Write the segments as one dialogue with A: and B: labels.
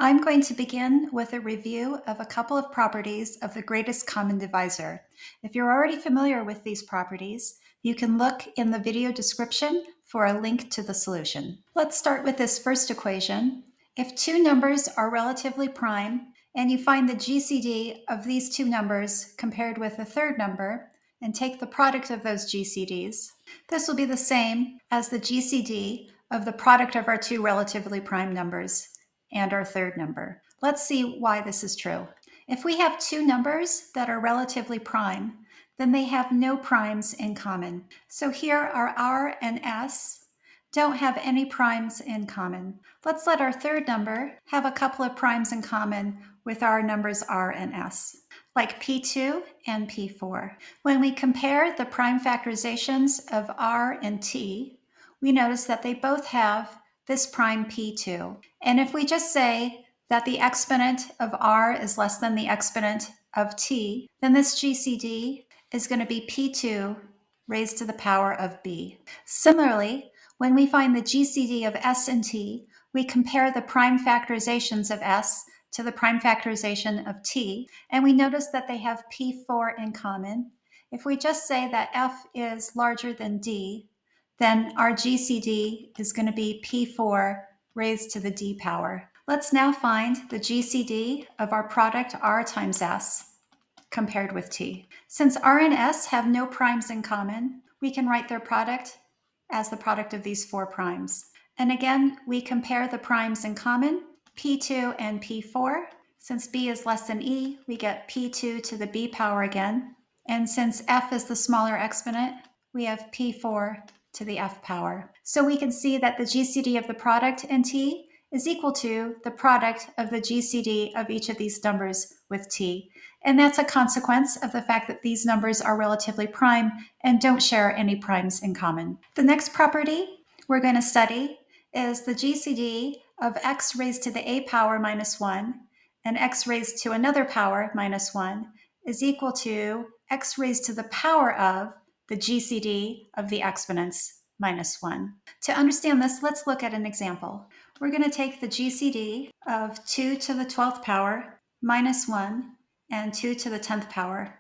A: I'm going to begin with a review of a couple of properties of the greatest common divisor. If you're already familiar with these properties, you can look in the video description for a link to the solution. Let's start with this first equation. If two numbers are relatively prime, and you find the GCD of these two numbers compared with a third number, and take the product of those GCDs, this will be the same as the GCD of the product of our two relatively prime numbers and our third number. Let's see why this is true. If we have two numbers that are relatively prime, then they have no primes in common. So here our R and S don't have any primes in common. Let's let our third number have a couple of primes in common with our numbers R and S, like P2 and P4. When we compare the prime factorizations of R and T, we notice that they both have this prime P2. And if we just say that the exponent of R is less than the exponent of T, then this GCD is going to be P2 raised to the power of B. Similarly, when we find the GCD of S and T, we compare the prime factorizations of S to the prime factorization of T, and we notice that they have P4 in common. If we just say that F is larger than D, then our GCD is going to be P4 raised to the D power. Let's now find the GCD of our product R times S compared with T. Since R and S have no primes in common, we can write their product as the product of these four primes. And again, we compare the primes in common, P2 and P4. Since B is less than E, we get P2 to the B power again. And since F is the smaller exponent, we have P4 to the F power. So we can see that the GCD of the product in T is equal to the product of the GCD of each of these numbers with T. And that's a consequence of the fact that these numbers are relatively prime and don't share any primes in common. The next property we're going to study is the GCD of x raised to the a power minus 1 and x raised to another power minus 1 is equal to x raised to the power of the GCD of the exponents minus 1. To understand this, let's look at an example. We're going to take the GCD of 2 to the 12th power minus 1 and 2 to the 10th power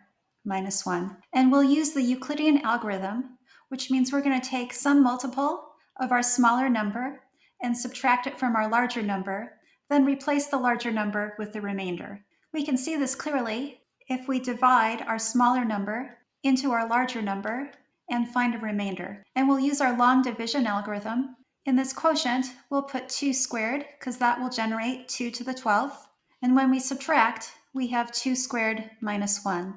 A: minus 1. And we'll use the Euclidean algorithm, which means we're going to take some multiple of our smaller number and subtract it from our larger number, then replace the larger number with the remainder. We can see this clearly if we divide our smaller number into our larger number and find a remainder. And we'll use our long division algorithm. In this quotient, we'll put 2 squared because that will generate 2 to the 12th. And when we subtract, we have 2 squared minus 1.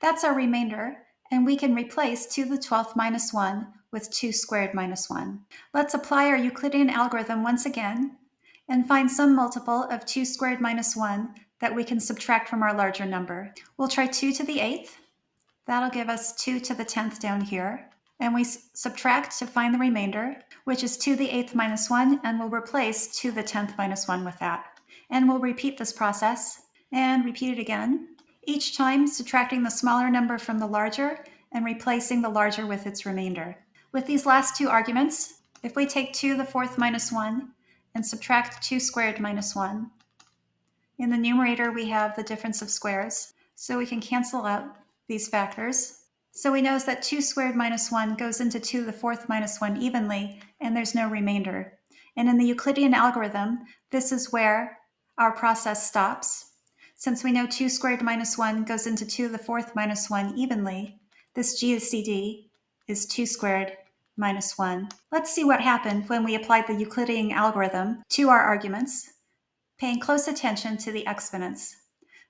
A: That's our remainder, and we can replace 2 to the 12th minus 1 with 2 squared minus 1. Let's apply our Euclidean algorithm once again and find some multiple of 2 squared minus 1 that we can subtract from our larger number. We'll try 2 to the 8th. That'll give us 2 to the 10th down here. And we subtract to find the remainder, which is 2 to the 8th minus 1, and we'll replace 2 to the 10th minus 1 with that. And we'll repeat this process and repeat it again, each time subtracting the smaller number from the larger and replacing the larger with its remainder. With these last two arguments, if we take 2 to the 4th minus 1 and subtract 2 squared minus 1, in the numerator we have the difference of squares, so we can cancel out these factors. So we notice that 2 squared minus 1 goes into 2 to the 4th minus 1 evenly, and there's no remainder. And in the Euclidean algorithm, this is where our process stops. Since we know 2 squared minus 1 goes into 2 to the 4th minus 1 evenly, this GCD is 2 squared minus 1. Let's see what happened when we applied the Euclidean algorithm to our arguments, paying close attention to the exponents.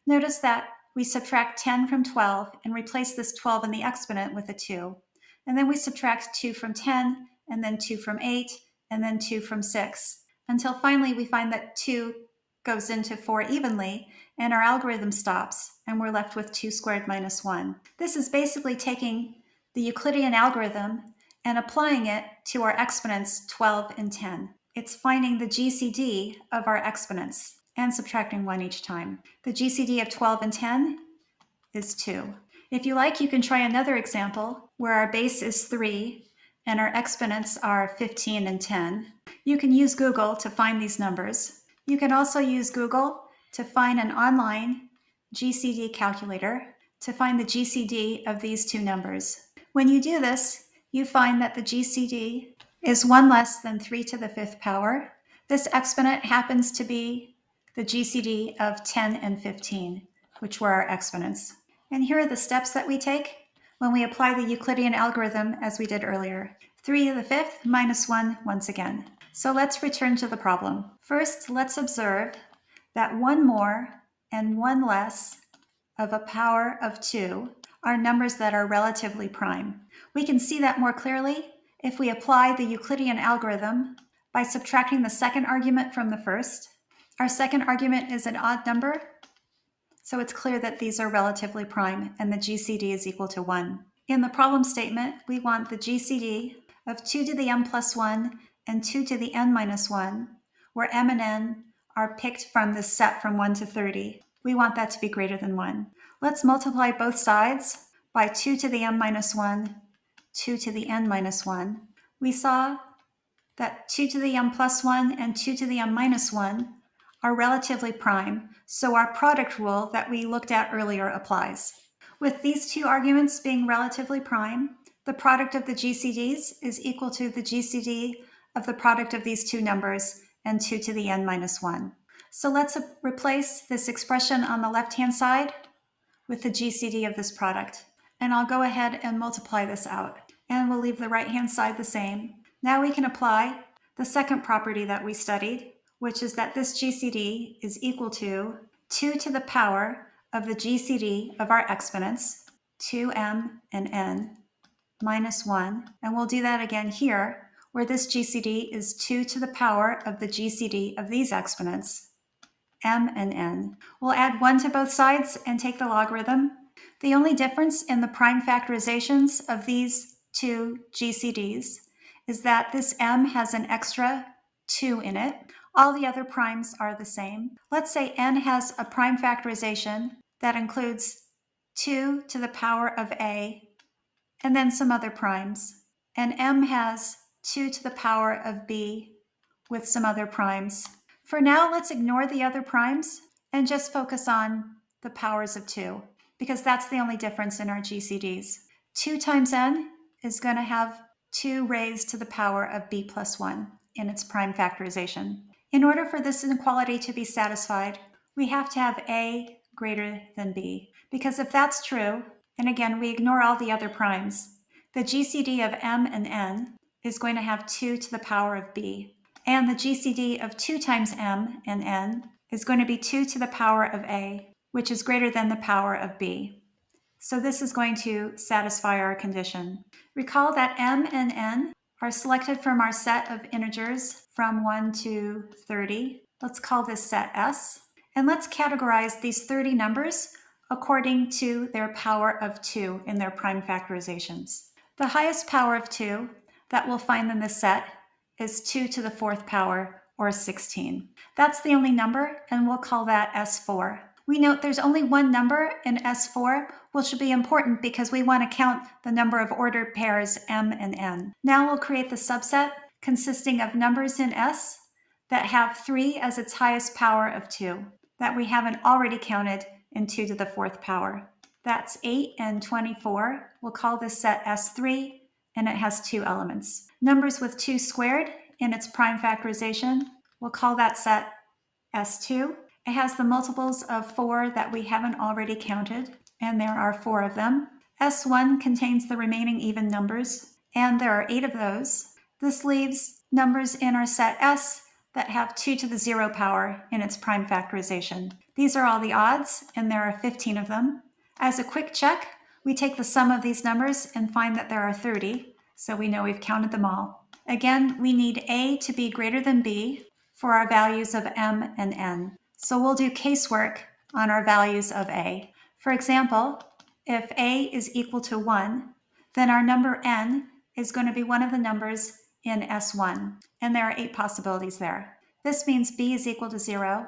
A: Notice that we subtract 10 from 12 and replace this 12 in the exponent with a 2. And then we subtract 2 from 10, and then 2 from 8, and then 2 from 6, until finally we find that 2 goes into 4 evenly, and our algorithm stops, and we're left with 2 squared minus 1. This is basically taking the Euclidean algorithm and applying it to our exponents 12 and 10. It's finding the GCD of our exponents and subtracting 1 each time. The GCD of 12 and 10 is 2. If you like, you can try another example where our base is 3 and our exponents are 15 and 10. You can use Google to find these numbers. You can also use Google to find an online GCD calculator to find the GCD of these two numbers. When you do this, you find that the GCD is 1 less than 3 to the 5th power. This exponent happens to be the GCD of 10 and 15, which were our exponents. And here are the steps that we take when we apply the Euclidean algorithm as we did earlier. 3 to the 5th minus 1 once again. So let's return to the problem. First, let's observe that 1 more and 1 less of a power of 2 are numbers that are relatively prime. We can see that more clearly if we apply the Euclidean algorithm by subtracting the second argument from the first. Our second argument is an odd number, so it's clear that these are relatively prime and the GCD is equal to 1. In the problem statement, we want the GCD of 2 to the m plus 1 and 2 to the n minus 1, where m and n are picked from this set from 1 to 30. We want that to be greater than 1. Let's multiply both sides by 2 to the m minus 1, 2 to the n minus 1. We saw that 2 to the m plus 1 and 2 to the m minus 1 are relatively prime, so our product rule that we looked at earlier applies. With these two arguments being relatively prime, the product of the GCDs is equal to the GCD of the product of these two numbers and 2 to the n minus 1. So let's replace this expression on the left-hand side with the GCD of this product. And I'll go ahead and multiply this out. And we'll leave the right-hand side the same. Now we can apply the second property that we studied, which is that this GCD is equal to 2 to the power of the GCD of our exponents, 2m and n, minus 1. And we'll do that again here, where this GCD is 2 to the power of the GCD of these exponents, m and n. We'll add 1 to both sides and take the logarithm. The only difference in the prime factorizations of these two GCDs is that this m has an extra 2 in it. All the other primes are the same. Let's say n has a prime factorization that includes 2 to the power of a and then some other primes. And m has 2 to the power of b with some other primes. For now, let's ignore the other primes and just focus on the powers of 2, because that's the only difference in our GCDs. 2 times n is going to have 2 raised to the power of b plus 1 in its prime factorization. In order for this inequality to be satisfied, we have to have a greater than b, because if that's true, and again, we ignore all the other primes, the GCD of m and n is going to have 2 to the power of b. And the GCD of 2 times m and n is going to be 2 to the power of a, which is greater than the power of b. So this is going to satisfy our condition. Recall that m and n are selected from our set of integers from 1 to 30. Let's call this set S. And let's categorize these 30 numbers according to their power of 2 in their prime factorizations. The highest power of 2 that we'll find in this set is 2 to the 4th power, or 16. That's the only number, and we'll call that S4. We note there's only one number in S4, which will be important because we want to count the number of ordered pairs m and n. Now we'll create the subset consisting of numbers in S that have 3 as its highest power of 2, that we haven't already counted in 2 to the 4th power. That's 8 and 24. We'll call this set S3, and it has 2 elements. Numbers with 2 squared in its prime factorization, we'll call that set S2. It has the multiples of 4 that we haven't already counted, and there are 4 of them. S1 contains the remaining even numbers, and there are 8 of those. This leaves numbers in our set S that have 2 to the 0 power in its prime factorization. These are all the odds, and there are 15 of them. As a quick check, we take the sum of these numbers and find that there are 30, so we know we've counted them all. Again, we need a to be greater than b for our values of m and n. So we'll do casework on our values of a. For example, if a is equal to 1, then our number n is going to be one of the numbers in S1, and there are 8 possibilities there. This means b is equal to 0,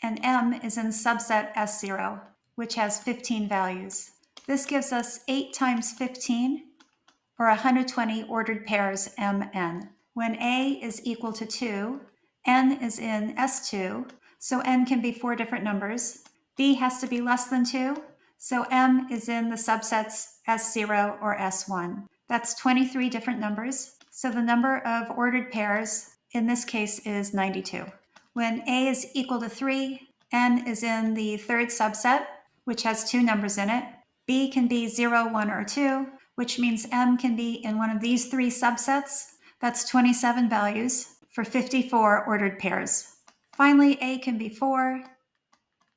A: and m is in subset S0, which has 15 values. This gives us 8 times 15, or 120 ordered pairs mn. When a is equal to 2, n is in S2, so n can be 4 different numbers. B has to be less than 2, so m is in the subsets S0 or S1. That's 23 different numbers, so the number of ordered pairs in this case is 92. When a is equal to 3, n is in the third subset, which has 2 numbers in it. B can be 0, 1, or 2, which means m can be in one of these 3 subsets. That's 27 values for 54 ordered pairs. Finally, a can be 4,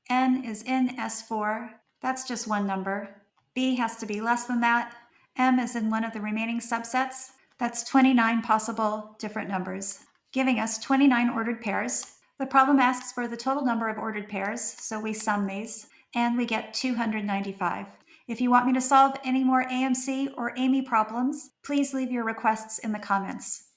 A: n is in S4, that's just one number. B has to be less than that. M is in one of the remaining subsets. That's 29 possible different numbers, giving us 29 ordered pairs. The problem asks for the total number of ordered pairs, so we sum these, and we get 295. If you want me to solve any more AMC or AIME problems, please leave your requests in the comments.